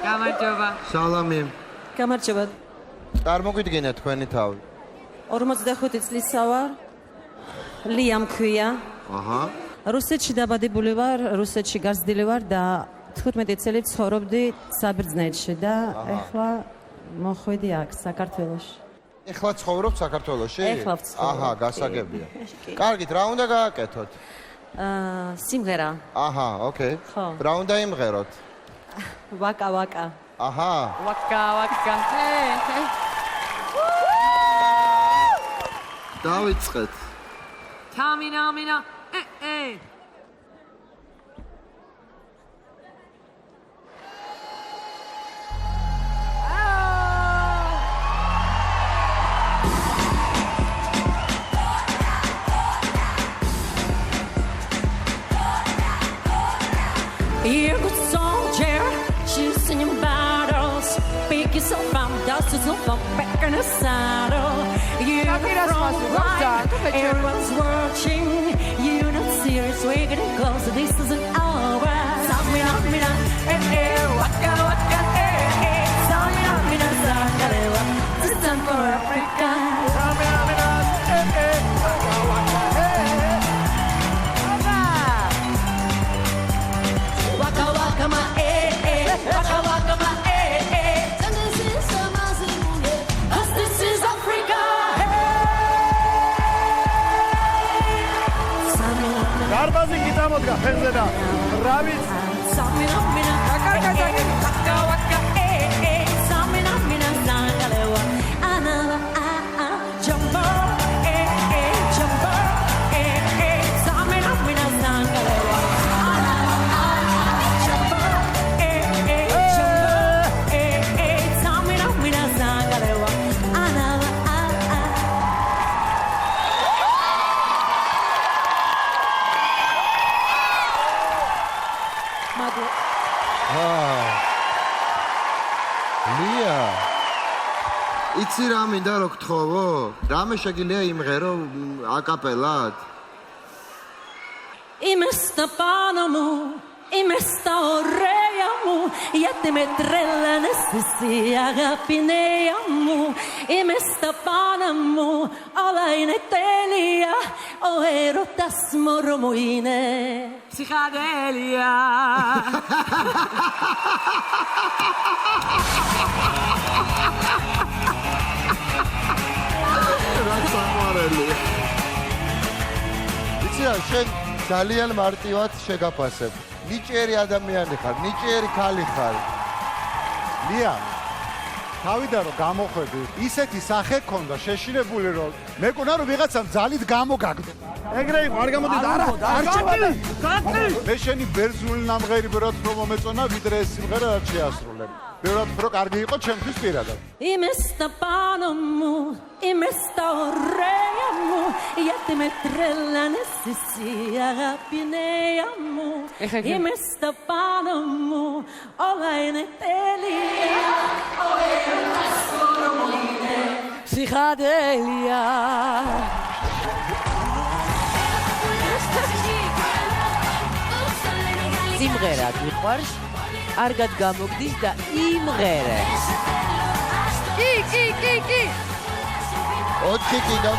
გამარჯობა. სალამი. გამარჯობა. წარმოგვიდგინეთ თქვენი თავი. 45 წლისა ვარ. ლია მქვია. აჰა. რუსეთში დაბადებული ვარ, რუსეთში გაზრდილი ვარ და 15 წელი ცხოვრობდი საბერძნეთში და ეხლა მოხვედი აქ საქართველოში. ეხლა ცხოვრობ საქართველოში? ეხლა ვცხოვრობ. აჰა, გასაგებია. კარგით, რა უნდა გააკეთოთ? სიმღერა. აჰა, ოკეი. ხო. რა უნდა იმღეროთ? ვაკა ვაკა. აჰა. ვაკა. დავიწყეთ. თამინა. You're a good soldier, choosing your battles. Pick yourself up, dust yourself up, back in the saddle. You're from life, everyone's watching. You're not serious, we're getting closer, this isn't over. Samina, waka, Samina, sangalewa. This is time for Africa. Darbazi gitαμოდგა ფენზე და რავიც ლია. იცი რა მინდა რო გთხოვო? რამე შეგიძლია იმღერო აკაპელად? Είμαι στα ωραία μου, γιατί με τρέλανες εσύ αγάπη νέα μου. Είμαι στα πάνω μου, όλα είναι τέλεια, ο έρωτας μωρό μου είναι ψυχαδέλεια. რა სამარელი. იცი რა, შენ ძალიან მარტივად შეგაფასებ. ნიჭიერი ადამიანი ხარ, ნიჭიერი ქალი ხარ. ლია თავიდან რომ გამოხვედი ისეთი სახე ქონდა შეშინებული რომ მეკონა რომ ვიღაცამ ძალით გამოგაგდო ეგრე იყო არ გამოდიდა არა არჩევანა მე შენი ბერძნული ნამღერი ბევრად უფრო მომეწონა ვიდრე ეს სიმღერა რაც შეასრულებ ბევრად უფრო კარგი იყო ჩემთვის პირადად Είμαι στα πάνω μου, είμαι στα ωραία μου, γιατί με τρέλανες εσύ αγάπη νέα μου. Είμαι στα πάνω μου, όλα είναι τέλεια, ο έρωτας μωρό μου είναι ψυχαδέλεια. სიმღერა გიყვარს, არგად გამოგდის და იმღერე. კი. 4 კიდევ